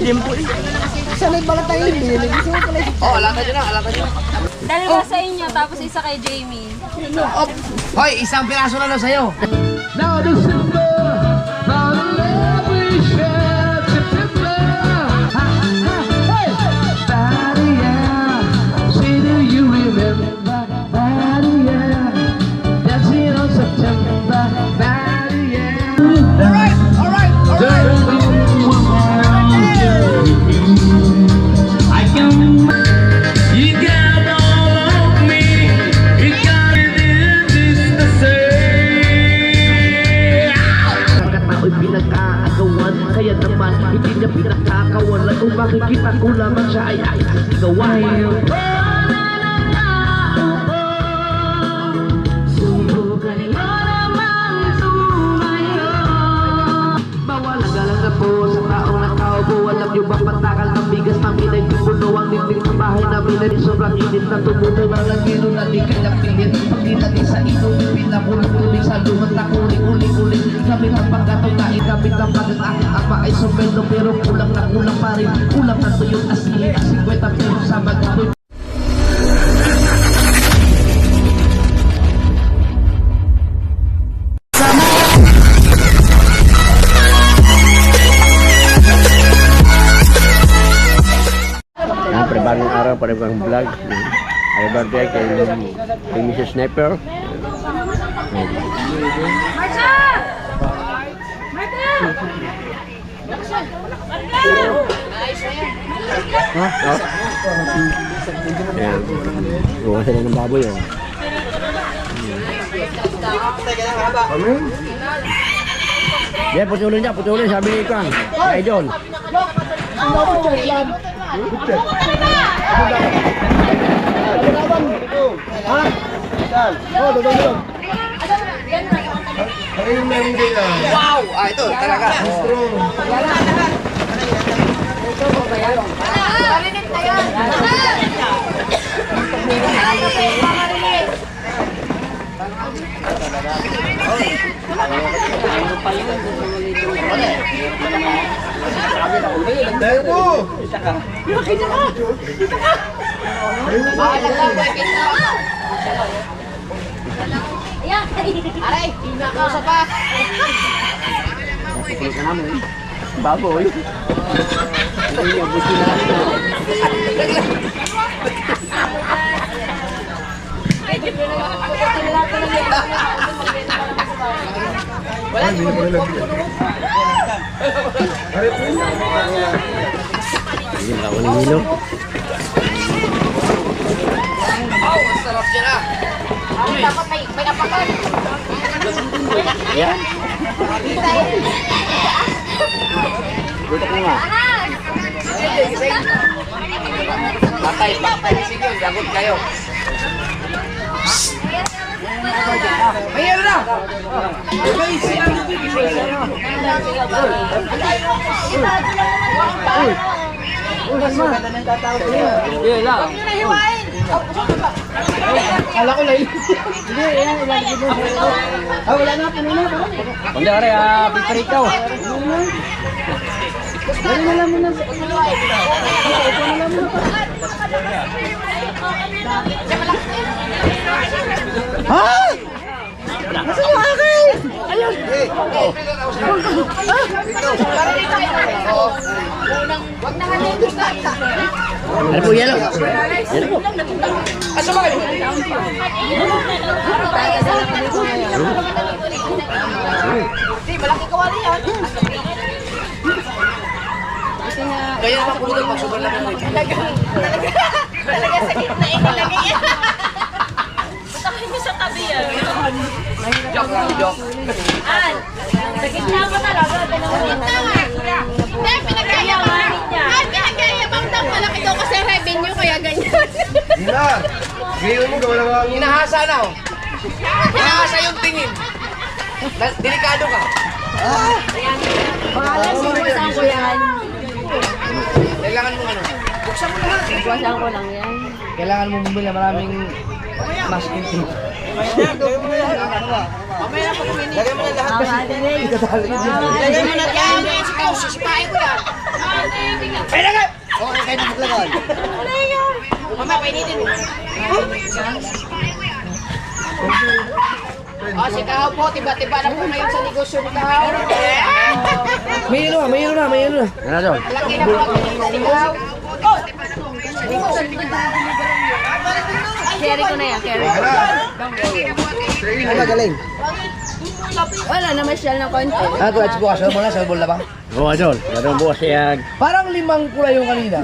Limpo eh. Sanay pala tayo limpo. Oh, alata nyo na, alata nyo. Dalawa sa inyo, tapos isa kay Jamie. Hoy, isang piraso na lang sa'yo. Now December, now the love we share September. Hey, Daddy, yeah. Say, do you remember? Daddy, yeah. Dancing on September. Daddy, yeah. Alright, alright, alright. I can. You got all of me. You got it in this the same. Pagkatao'y pinag-aagawan, kaya naman hindi niya pinakakawalan. Kung makikita ko lamang siya ay sigawan. Subukan mo namang tumayo. Bawal ang galang na po sa taong nakaupo. Alam niyo ba patakal ng bigas namin ay puno ang dingding sa bahay namin ay sobrang init na tumuto ng lagino na di kaya pilit. Pag nilagay sa inom, pinakulong tubig sa lumat na kuling-uling-uling. Kami ng pagkatong na ikabit ang pagkat aking ama ay sumbeldo pero kulang na kulang pa rin. Kulang na to yung asin at 50 pesos sa magkakoy. Siyempre, bagong araw, panibang vlog. Ay birthday kay Mrs. Sniper. Marcia! Marcia! Ayan. Bukas sila ng baboy. Oh. Yan, putulin sabi ni Kang. Idol. Wow! Ah, ito, talaga. Aray, nakausap pa. Pagkulit ka namin. Baboy. Hindi niya, gusto na namin. Wala, di mo Hindi makawaling hilo. Wow, ang sarap niya na. Dapat may apakan. Ayan. Dito ko nga. Patay, sige, lagot kayo. Mayroon na! May silang Kala ko lang. Hindi, yan. Ilalagay mo. Ah, wala na. Kanina. Hindi ka rin, piparikaw. Dali na lang muna. Ha? Nasaan yung akin? Ayun. Ano po yelo? Yelo po. asa ba kayo? Di, malaki kawali yan. Kaya naman po doon, pag-sobrang lang naman. Talaga sa gitna inilagay yan. Butakin niyo sa tabi yan. Joke lang, joke. An, sa gitna mo talaga. Hindi, pinagkayabang. An, pinagkayabang daw malaki daw kasi revenue kaya ganyan. Hina! Ngayon mo gawa lang ang... Hinahasa na, oh. Hinahasa yung tingin. Delikado ka. Pangalan, sinuwasan ko yan. Kailangan mo ano? Buksan mo lahat. Sinuwasan ko lang yan. Kailangan mo bumili maraming masking tape. Lagay mo na lahat kasi. Lagay mo na yan. Ikaw, sisipain ko yan. Ay, lagay! Okay, kayo na maglagay. Mama, painitin mo. Si Kahaw po, tiba-tiba na po ngayon sa negosyo ni Kahaw. May ano na. Ano to? Laki na po ang pinita ni Kahaw. Carry ko na yan, carry. Ano magaling? Wala naman siya ng konti. Ano to, bukas mo na, sa bola ba? Oo, Idol. Ganun bukas siya. Parang 5 pula yung kanina.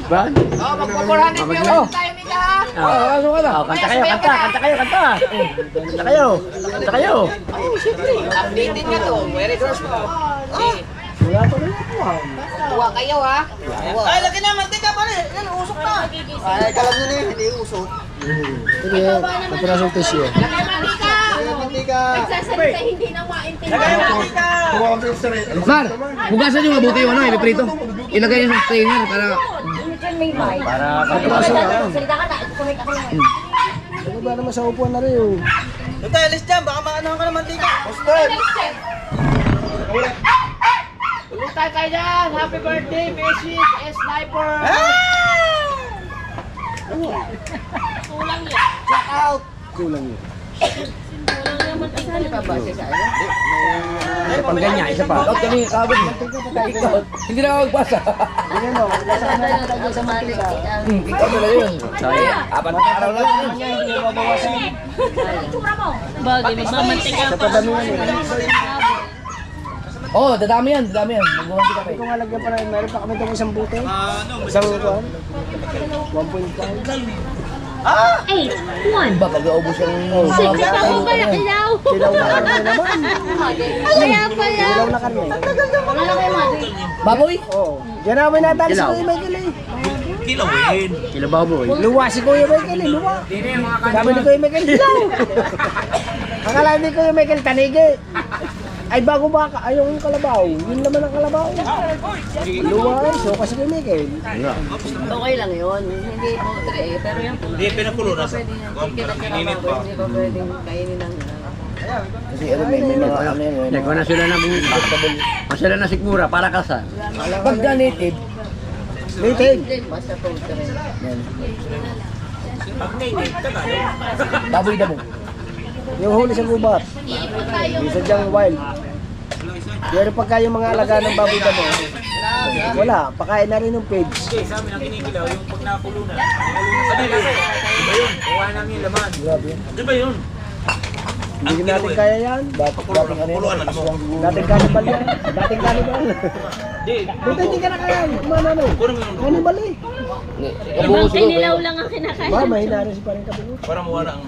Ba? Oh, magpo-400 viewers tayo ni Kahaw. Ano ka na? Kanta kayo. Kanta kayo. Updated nga to. Very close po. Wala pa rin ako. Kuha kayo ha. Ay, laki na, mantika pa rin. Yan, usok na. Ay, kalam nyo na yun, hindi usok. Ito yan, kapirasong tissue. Lagay mantika. Mantika. Nagsasalita, hindi na maintindihan. Mar, hugasan nyo mabuti yung ano, ipiprito. Ilagay nyo sa strainer para... Salita ka na, kumik ako lang. Ano ba naman sa upuan na rin yun? Ito, alis dyan, baka maanohan ka ng mantika. Osted! Ulutay kayo dyan. Happy birthday, Mrs. Sniper. Check out. Kulang yun. Isa pang ganyan, isa pa. Out kami, kagod. Ikaw, hindi na ako magpasa. Hindi mo, Sa mantika. ikaw na yun. Apat na araw lang yun. Bagay, magmamantika Sa padamihan yun. Oo, dadami yan. Magbumanti ka pa. Kung alagyan pa rin, meron pa kami itong isang buti. Isang kuwan. 1.5. Ba, pag-aubos yung... Sige, ako ba nakilaw? Kilaw na karne naman. Kaya pala. Kilaw na karne. Wala na kayo mati. Baboy? Oo. Diyan namin natali si Kuya Michael eh. Kilo baboy. Luwa si Kuya Michael eh, luwa. Sabi ni Kuya Michael, hilaw. Akala ni Kuya Michael, tanigi. Ay bago ba ayaw yung kalabaw? Yun naman ang kalabaw. Luwa eh, so kasi Kuya Michael. Okay lang yun. Hindi poultry eh. Pero yung Hindi, pinakulo na sa ininit pa. hindi pa pwedeng kainin ng Kasi ano may mga ano yan. Hindi ko na sila na sila na sigmura para kasal. Pagka native, native. basta poultry. Baboy damo. Yung huli sa gubat. Yung sadyang wild. Pero pagka yung mga alaga ng baboy damo, wala, pakain na rin yung pigs. Hindi, sa amin ang kinikilaw, yung pag nakulo na. Ano yun? Diba yun? Kuha namin yung laman. Grabe yan. Diba yun? Hindi natin kaya yan. Dating ano yan. Dating kanibal yan. Dating kanibal. Hindi. Buta hindi ka na kaya. Kumano ano. Kunin mo yung Kanibal eh. Ibang kinilaw lang ang kinakain. Ba, mahina rin si parang kabungo. para mawala ang...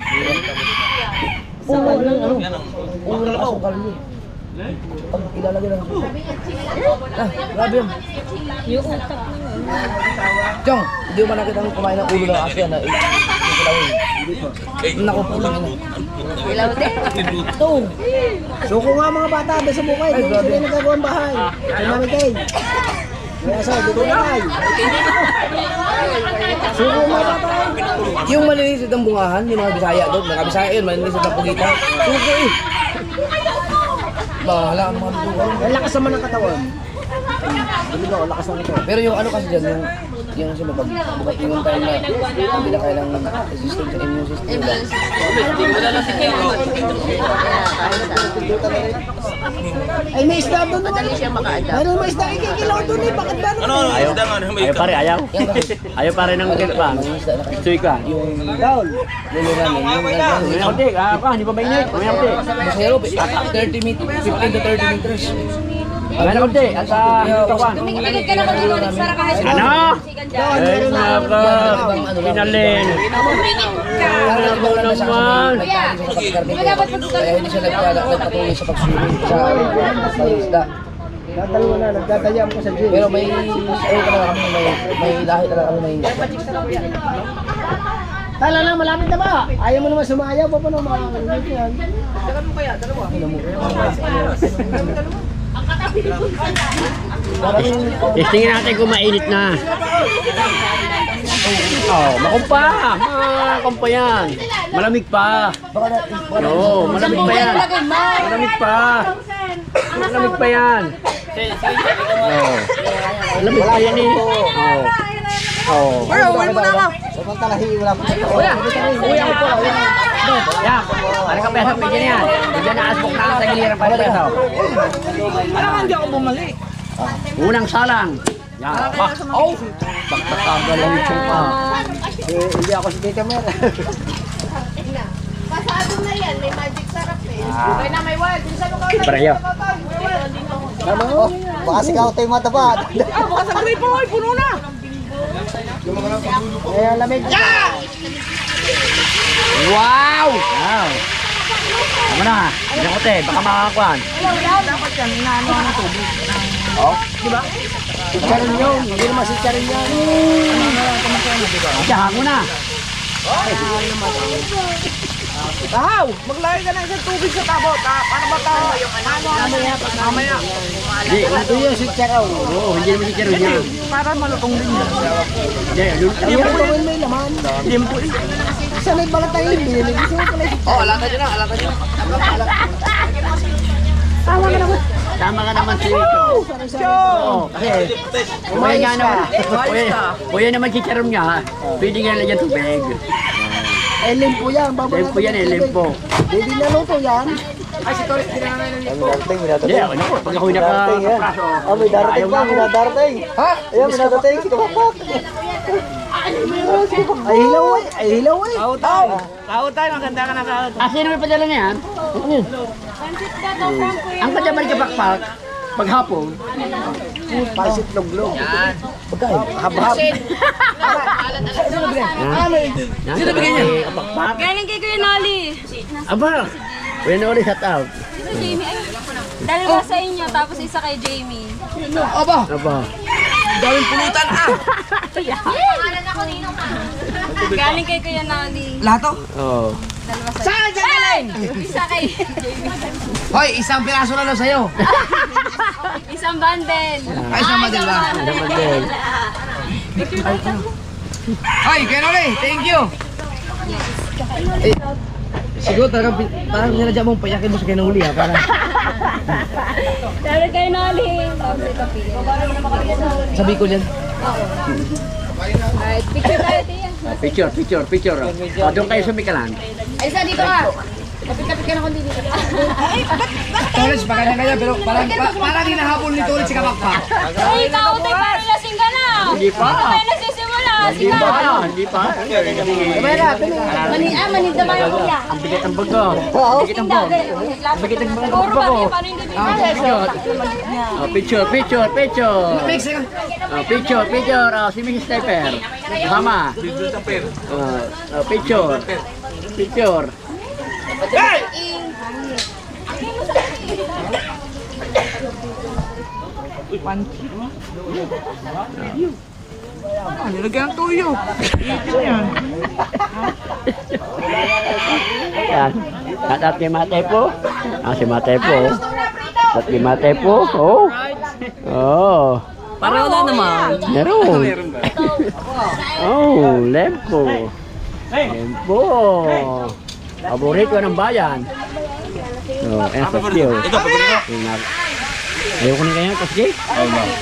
Ulo lang ano. Yan ang... Ulo lang asukal niya. Pag ilalagay lang. Grabe yan. Yung utak mo. Chong, hindi mo ba nakita kung kumain ng ulo ng aso yan na ikulawin? Naku, pulang ina. Ilaw din. Ito. Suko nga mga bata, doon sa bukay. Doon sila yung nagagawang bahay. Ay namin kayo. May aso, dito na kayo. Suko mga bata. Yung malilisit ang bungahan, yung mga Bisaya doon. Mga Bisaya yun, malilisit ang pugita. Suko eh. Bahala ang mga bungahan. Ang lakas naman ng katawan. Hindi ba, lakas ng ito. Pero yung ano kasi dyan, yung sila pag yung time na hindi na kailang system sa immune system. Ay, may isda doon naman. Madali siya maka-adapt. Meron may isda ikikilaw doon eh. Bakit ba Ano? Ayaw. Isda nga, may Ayaw pare, ayaw. Ayaw pare ng kilpa. Suy ka. yung dawl? Lulo namin. May ako tig, hindi pa mainit. May ako tig. Masero, 30 meters, 15 to 30 meters. May ako tig, at sa kawan. Tumingin ka na kung lulit para kahit Ano? Ay, naka, pinalin. Ano naman? Kaya hindi siya nagpatuloy sa pagsulit sa isda. Dalawa na, nagdadayaan ko sa gym. Pero may kami, may lahi talaga kami na hindi. Tala lang, malapit na ba? Ayaw mo naman sumayaw, pa paano mga yan? Dagan mo kaya, dalawa. Testingin natin kung mainit na. Oh, makumpa. Makumpa yan. Malamig pa. Oo, malamig pa yan. Malamig pa. Malamig pa yan. Oo. Malamig pa yan eh. Oo. Oo. Pero, uwi mo na ako. Kuya, kuya ko po. Yan. Parang ka peso, pwede yan. Pwede na asbok na sa giliran pa peso. Parang hindi ako bumalik. Unang salang. Yan. Pak. Oh. Pagpatagal lang yung pa. Hindi ako si Tita Mer. Pasado na yan, may magic sarap eh. Okay na may word. Saan mo ka? Pareho. Tama mo? Baka sigaw tayo mataba. Baka sa gripo, ay puno na. Eh, lamig. Wow! Wow! Tama na. Hindi ko te. Baka makakakuan. Dapat yan, inaano ng tubig. Si Charin yun. Hindi naman si Charin yan. Diyan mo na. Tahaw, maglagay ka na isang tubig sa tabot. Para ba ito? Mamaya. Hindi. Ito yun si Charin. Oo, hindi naman si Chero niya. Para malutong din yan. Hindi. Hindi mo ito may laman. Limpo eh. Isa may balat tayo. Binili ko sa pala. Oh, alata nyo na, alata nyo. Tama ka naman si Rito. Oo, kasi kuya nga naman. Kuya naman si Chero niya. Pwede nga lagyan tubig. Eh, limpo yan. Limpo yan eh, limpo. Hindi na luto yan. Ay, si Toris, dinanay ng limpo. Hindi, ako na po. Pag ako'y nakapraso. Ah, may darating pa. May darating. Ha? Ayan, may darating. Si Kapapak. Ay, hilaw eh. Ay, hilaw eh. Kautaw. Kautaw, maganda ka na kautaw. Ah, sino may padala na yan? Ang padala ka pakpak, paghapon. Pasit log-log. Yan. Pagkain. Hab-hab. Sino bigyan niya? Pakpak. Galing kay Kuya Nolly. Aba, kuya na ulit shut out. Jamie, ay. Dalawa sa inyo, tapos isa kay Jamie. Aba, Aba. daming pulutan ah. Pangalan ako ninong ka. Galing kay Kuya Nolly. Lato? Oo. Dalawa sa Saan dyan galing? Isa kay Jamie. Hoy, isang piraso na lang sa'yo. Isang bundle. Ay, isang madal ba? Naman din. Hoy, Kenole, thank you. Eh, siguro talagang parang niladya mong payakin mo sa Kenole ha. Parang Dalawa kay Nolly. Tapos ito pili. sabi ko yan. Alright, picture tayo, Tia. Picture. O, doon kayo sumikalan. Ay, isa dito ka. Kapit-kapit ka na kung dito. Tolis, maganda kaya pero parang hinahabol ni Tolis si Kapakpak. Ay, ikaw, tayo parang lasing ka na. Hindi pa. Ay, nasisimula. Hindi pa. Manigdama yung kuya. Ang bigat ng bago. Ang bigat ng bago. Ang bigat ng bago. Puro ba? Paano hindi bigyan? Oh, picture. Oh, picture. Oh, si Mrs. Sniper. Kasama. Oh, picture. Nilagyan ng tuyo. Yan. Yan. At kay Matepo. Si Matepo. At kay Matepo. Oh. Oh. Para wala naman. Meron. Oh, lempo. Lempo. Paborito ng bayan. Oh, ayan sa skill. Ito, paborito. Ayoko na kaya, kasi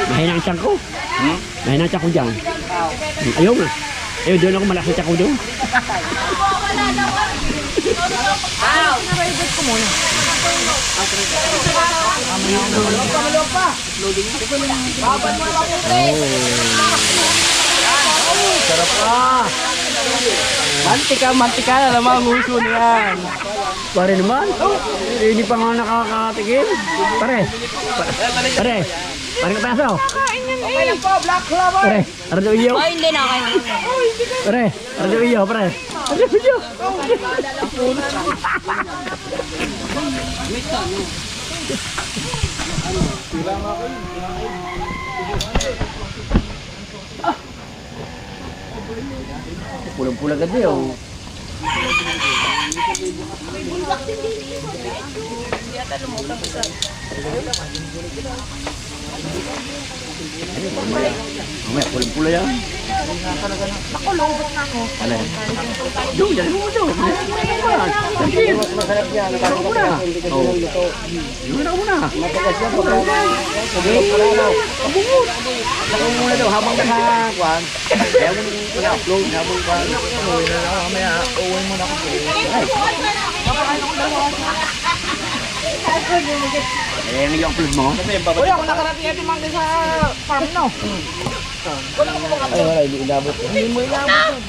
mahina ang tiyan ko. Mahina ang tiyan ko dyan. Ayaw nga. Ayaw, doon ako malaki tiyan ko doon. Sarap ah! Mantika na naman ang uso niyan. Pare naman. Hindi pa nga nakakatigil. Pare. Pare ka paso. Okay lang po, Black Clover. Pare. Arado iyo. Ay, hindi na kayo. Pare. Arado iyo. Pare. Arado iyo. Pulang-pulang ganda yun. Mamaya, pulang-pula yan. Ako, lobot na ako. Alay. Doon, yan mo doon. Masarap yan. Parang kapag hindi ka niluluto. Yun na muna. Matagas yan pag ano. Saka mo muna daw, habang nakakuan. Kaya mo i-upload, habang kuan. Mamaya, uwi mo na ako. Eh, yung i-upload mo. Uy, ako nakarating ito mga sa farm, no? Ay, wala, hindi inabot. Hindi mo ilabot.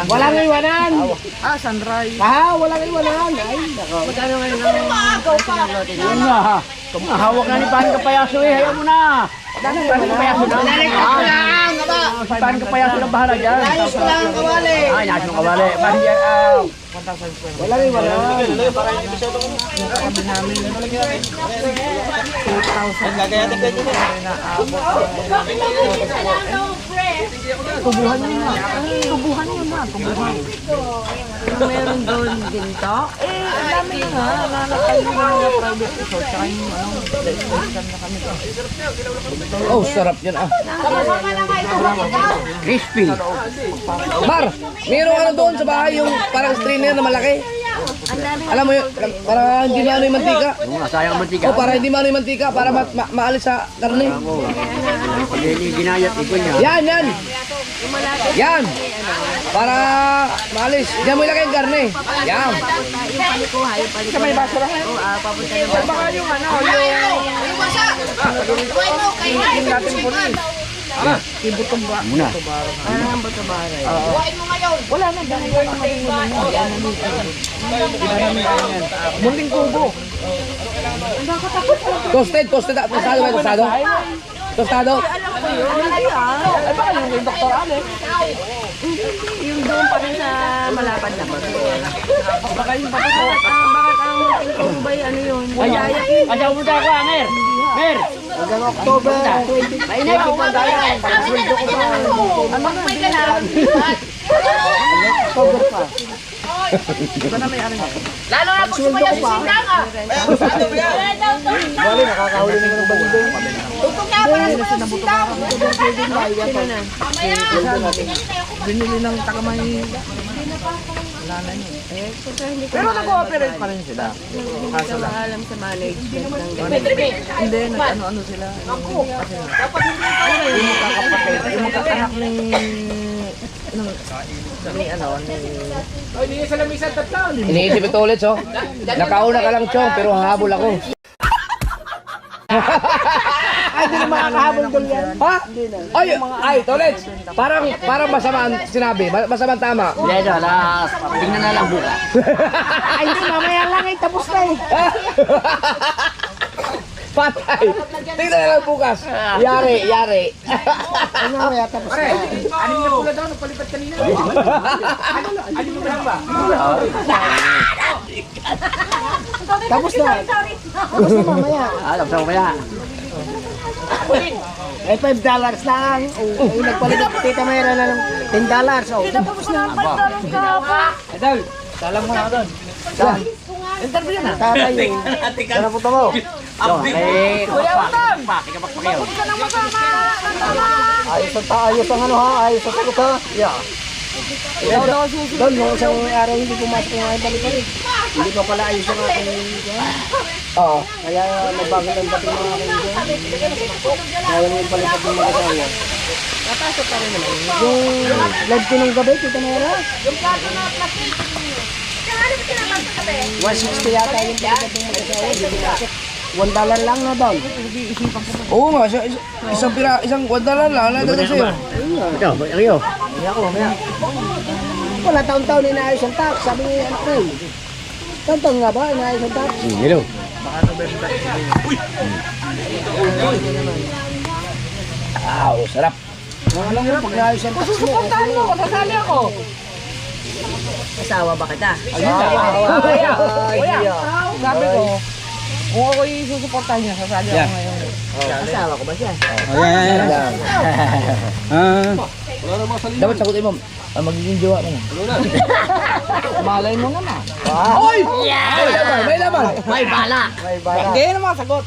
Walang iwanan. Ah, sunrise. Walang iwanan. Ay, nako. Magkano ngayon ang Yun nga ha. Hawak na ni Pan Kapayaso eh. Ayaw mo na. Pan Kapayaso na. Pan Kapayaso na bahala dyan. Ayos ko lang ang kawali. Ay, nasa yung kawali. Pan dyan. Walang iwanan. tubuhan nyo na. Tubuhan nyo na. Tubuhan. Meron doon ginto? Eh, ang dami nga. Nakakain mo mga private resort. Tsaka yung destination na kami. Oh, sarap yan ah. Crispy. Bar, mayroong ano doon sa bahay yung parang strainer na malaki. Alam mo yun, para hindi maano yung mantika. Yung nga, sayang ang mantika. O para hindi maano yung mantika, para maalis sa karne. Pag ginayat, ikon niya. Yan! Yan! Para maalis. Diyan mo ilagay yung karne. Yan. Sa may baso lang? Oo, papunta naman. Baka yung ano, yung basa. Buhay mo, kayo natin po rin. Ibutong ba? Muna. Buhay mo ngayon. Wala na. Munting kubo. Toasted. Tostado ba? Tostado? Tostado? Alam ko yun. Ay, baka yung Dr. Alex. Yung doon pa rin sa malapad na. Baka yung papasok. Bakit ang tingko ba ano yun? Ayaw mo tayo ko, Mer. Mer. Hanggang October 20. Mainit yung pandayan. Sweldo ko pa. Ano na, may ganun. October pa. Lalo na kung sumaya si Sindang ah. Wala, nakakahuli naman ng balido. Tutong nga pa na sumaya si Sindang. Binili ng takamay. Wala na yun. Pero nag-cooperate pa rin sila. Kaso lang alam sa management ng Hindi, nag-ano-ano sila. Yung magkakanak ng iniisip ito ulit, so. Nakauna ka lang, Chong, pero hahabol ako. Ay, di na makakahabol doon yan. Ha? Ay, Tolets. Parang masama ang sinabi. Masama ang tama. Hindi, wala. Tingnan na lang buka. Ay, hindi, mamaya lang ay tapos na eh. Patay. Tingnan na lang bukas. Yari. Ay, mamaya tapos na. Tapos na. Tapos na mamaya. Alam sa kaya. Eh, $5 lang. Oh, nagpalit ang Tita Mayra na ng $10. Oh. Tapos na ang $5 kahapon. Idol, salam mo na doon. Interview na. Tatay yun. Ano po mo? Eh, kapag kayo. Ka nang masama. Ayos ang ano ha, ayos ang sagot ha. Yeah. Doon, nung isang araw hindi pumasok yung aking balik-balik. Hindi pa pala ayos ang aking... Oo. Kaya nagbago lang dating mga aking dyan. Kaya nung palipat ng mga kasaya. Napasok pa rin naman. Yung live ko ng gabi, Tita Mayra. Yung plato na plastic. Ano ba kinapasok ka ba? 160 yata yung palipat ng mga kasaya. Hindi pumasok. $1 lang na doon. Oo nga, isang $1 lang. Nagdagdag sa'yo. Ito, kayo. Wala taon-taon inaayos ang tax. Sabi ni anak ko. Taon-taon nga ba inaayos ang tax? Hello. Sarap. Mga lang yun, pag naayos ang tax mo. Susuportahan mo, kasasali ako. Asawa ba kita? Sabi ko, kung ako susuportahan niya, sasali ako ngayon. Asawa ko ba siya? Dapat sagutin mo, magiging jowa mo. Malay mo naman. Oy! May laman. May bala. Hindi naman sagot.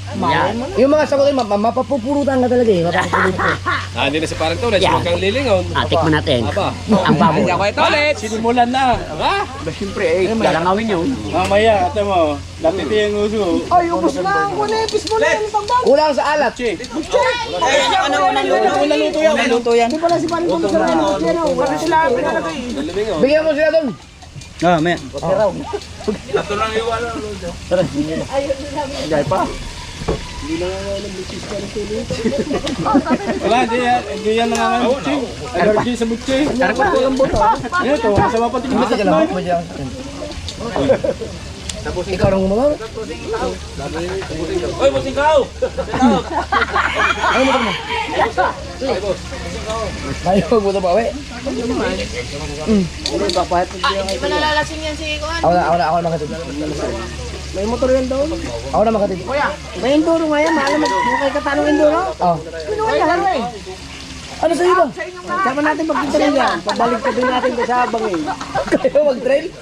Yung mga sagot ay mapapupurutan ka talaga eh. Mapapupurutan. Hindi na si parang to, huwag kang lilingaw. Atik mo natin. Ang baboy. Ulit! Sinimulan na. Ha? Siyempre, galangawin yun. Mamaya, ate mo. Latiti yung uso. Ay, ubos na ang kunipis mo na yung pagbago. Kulang sa alat. Naluto yan. Naluto yan. Hindi pala si Paring Tulo sa rin. Kasi sila pinalagay. Bigyan mo sila doon. Ah, men. Ito lang iwala. Wala, hindi yan nangangamutsi. Allergy sa butsi. Karapot ko lang buto. Ito, masama pati yung Sige lang. Ikaw nang gumawa. Oy, busingkaw! Ano mo mo? Ayaw mo ito ba, we? Hindi pa nalalasing yan si Kuan. Ako na makatid. May motor yan doon. Ako na makatid. Kuya, may enduro nga yan. Maalam mo kay katanong enduro? Oo. Pinuha yan. Ano sa iyo? Sama natin magtitrail yan. Pabalik ka din natin sa bangin. Kayo mag-trail?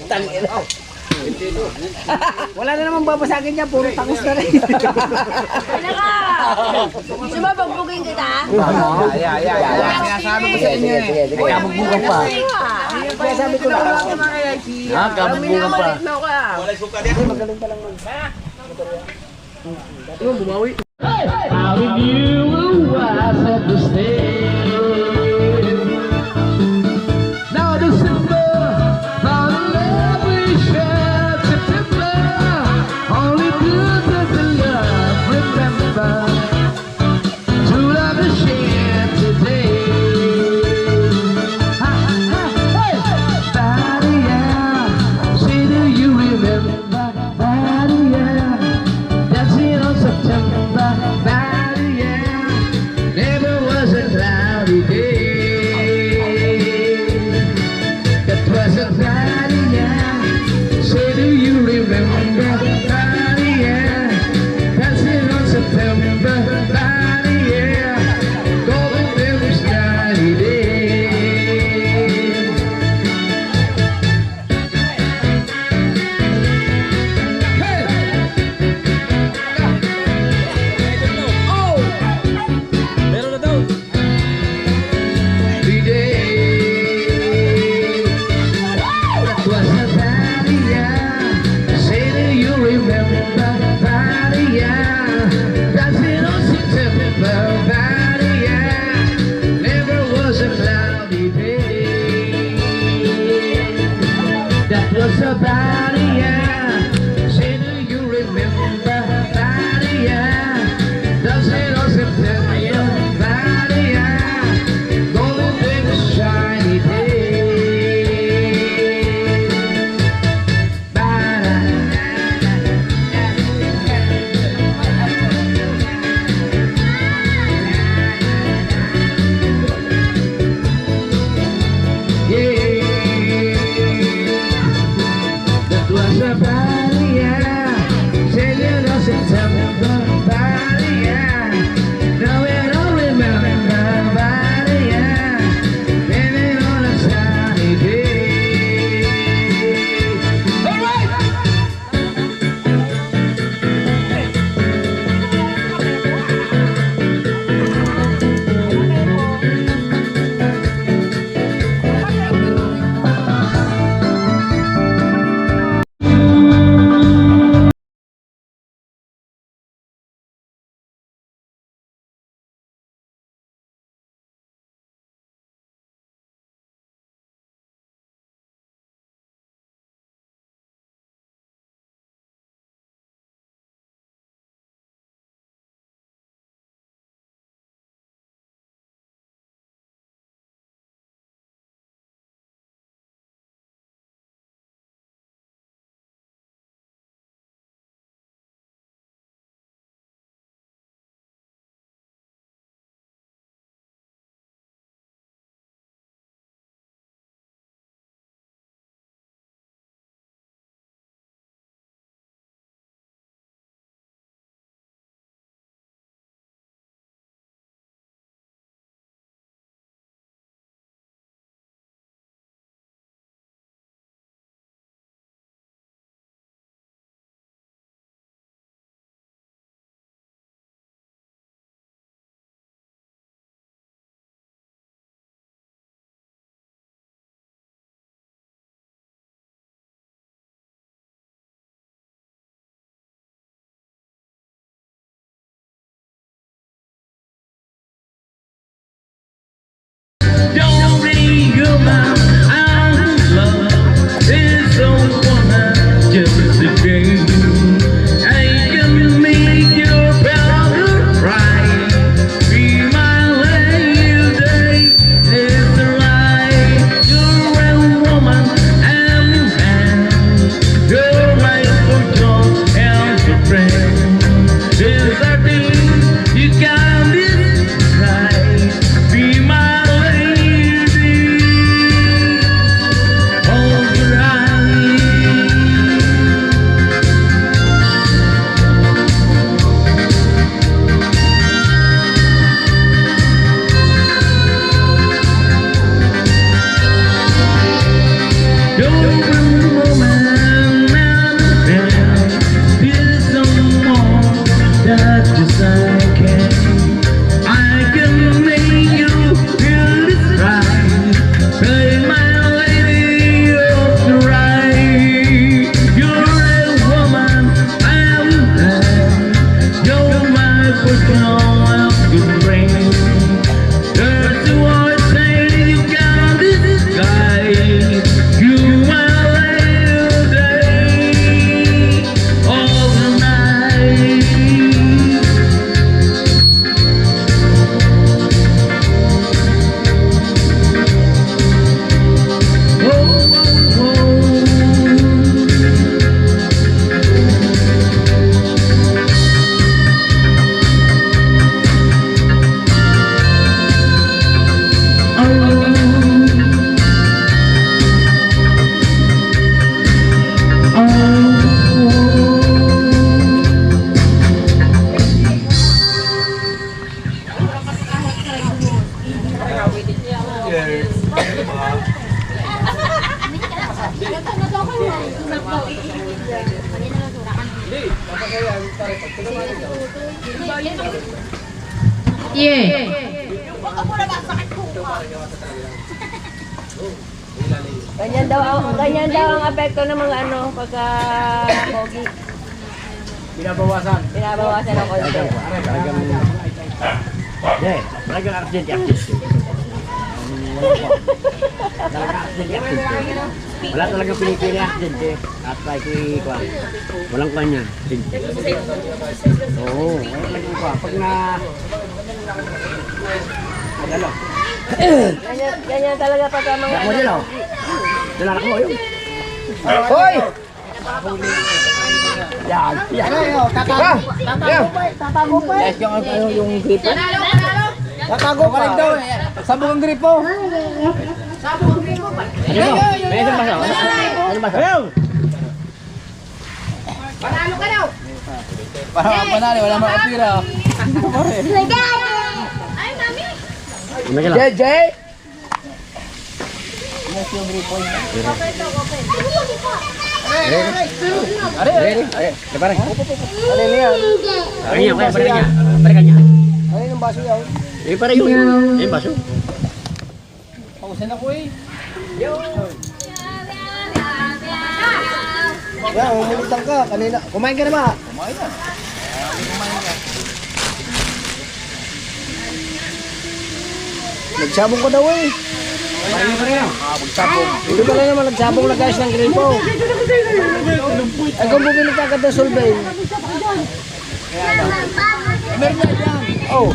Tangin na. Wala na naman babasagin niya, puro takos na rin. Gusto mo pagbugin kita? Sinasabi ko sa inyo eh. Sige, kamagbugan pa. Kaya sabi ko na. Kamagbugan pa. Wala suka din. Magaling pa lang mag... How did you rise up to stay? Now December, now the love we shared September, only good as the love remember, to love is shared today. Hey! Maria, say do you remember Maria, dancing on September, Maria, never was a cloudy day. That was a Maria, say do you remember Maria, dancing on September, Maria, golden river starry day. Meron na daw. Every day. That was a Maria. Say do you remember Maria? Dancing on September, Maria. Never was a cloudy day. That was a Maria. Say do you remember Maria? Dancing on September, Maria. Golden big shiny day. Yeah, that was a Ganyan daw ang apekto ng mga ano pagka pogi. Binabawasan. Binabawasan ng konti. Talagang aksidente. Wala talagang pinipili aksidente. At walang kanya. Oo, wala talagang kwa. Pag na... Ganyan talaga pagka mga Ako dyan o. Dalanak mo yun. Hoy! Yan. Yan. Tatago pa eh. Yung gripo. Tatago pa rin daw eh. Sabog ang gripo. Ano to? May isang baso. Ano baso? Panalo ka daw. Panalo, wala makapira. Ay, mami. Umay ka lang. JJ! Lebaran. Ano niya? Balikan niya. Ano yung baso yaw? Eh, para yung baso. Pausan ako eh. Yan, umulitan ka. Kanina. Kumain ka na ba? Kumain na. Nagsabong ko daw eh. Parang pa rin lang. Magsabong. Hindi ka na naman nagsabong na guys ng gripo. Ay kung bumili ka agad ng solvay. Meron na yan. Oh.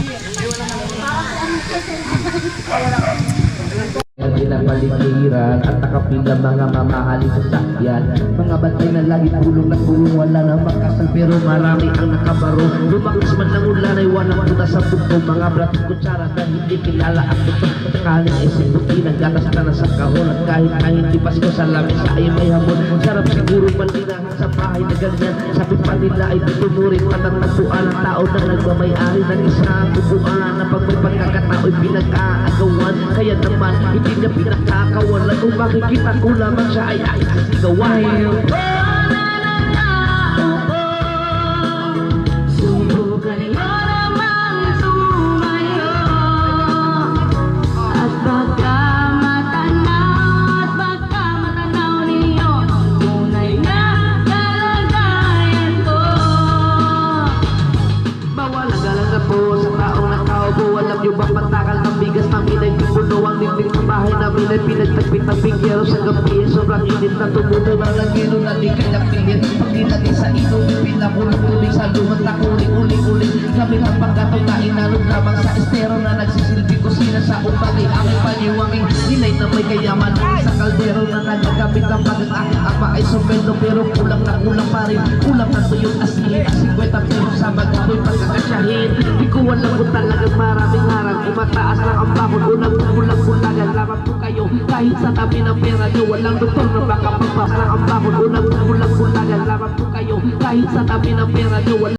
Pinapaligiran at nakapila mga mamahalin sa sakyan. Mga bantay na lagi pulong na pulong, wala na makasal pero marami ang nakabaro. Lumakas man ng ulan ay walang puta sa buko. Mga brating kutsara na hindi kilala at ito. Kaling ay sinuki ng gatas ka na sa kahon. At kahit na hindi pasko sa lamesa ay may hamon. Sarap siguro pandinahan sa bahay na ganyan. Sabi pa nila ay tumuring matatagpuan ang tao na nagmamayari ng isang tubuan. Na pag may pagkakatao ay pinag-aagawan. Kaya naman hindi niya pinakakawalan. Kung makikita ko lamang siya ay sisigawan. Subukan nyo namang sumayo. At baka matanaw ninyo tunay na kalagayan ko. Bawal ang galaga po sa taong nakaupo. Alam niyo ba patakal ng bigas ng inay puno ang dingding sa bahay namin ay pinagtagpit-tagpit kero sa gabi. Sobrang init na tumuto ng langiro na di kaya pilit. Pag dinati sa ilong yung pinakulong tubig sa lumat na uling-uling. Kami ng pagkatong na inalog lamang sa estero na nagsisilbi kusina sa upali. Aming paniwanging hinay na may kayaman sa kaldero na nagagamit ang pagkat aking apa ay sumbeldo pero kulang na kulang pa rin. Kulang na tuyong asin at 50 pesos sa magapoy pagkakasyahin. Di ko alam kung talagang maraming harang. Umataas lang ang bakod, unang kulang kulagan. Laman po kayo kahit sa tabi ng pera nyo. Walang doktor na baka pagpasang ang bakod, unang kulang kulagan. Laman po kayo kahit sa tabi ng pera nyo.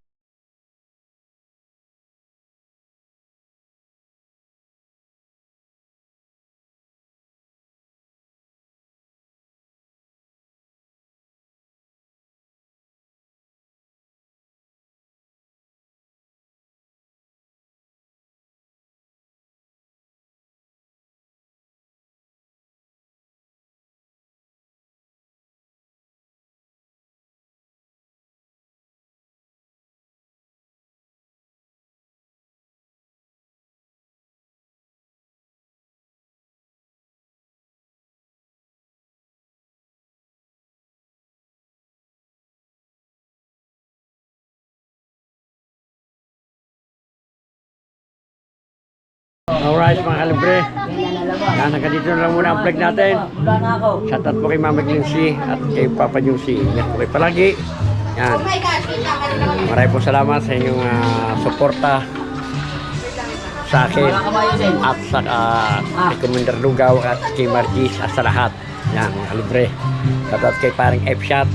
Alright mga kalibre. Yan, hanggang dito na lang muna ang vlog natin. Shoutout po kay Mama Glincy at kay Papa Junsi. Ingat po kayo palagi. Yan. Maraming po salamat sa inyong suporta sa akin at sa kay Commander Lugaw at kay Margis at sa lahat. Yan mga kalibre. Shoutout kay paring F-Shot,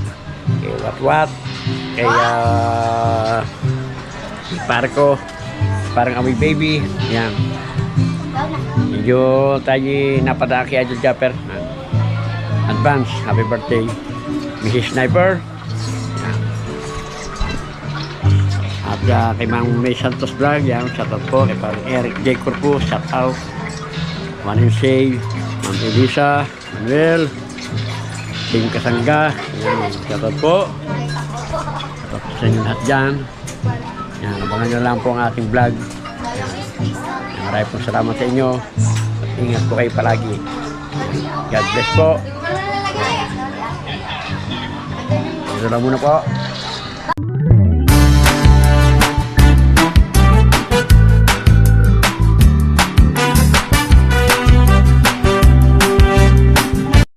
kay Watwat, kay Parko, parang Amoy Baby. Yan. Medyo tayo napadaan kay Idol Japper. Advance, happy birthday Mrs. Sniper. Yan. At kay Mang May Santos Vlog. Yan, shoutout po kay parang Eric J. Corpus, shoutout Maninsay, Ma'am Elisa, Manuel, Ting Kasangga. Yan, shoutout po. Shoutout sa inyo lahat dyan. Yan, abangan nyo lang po ang ating vlog. Maraming po salamat sa inyo. At ingat po kayo palagi. God bless po. Ito lang muna po.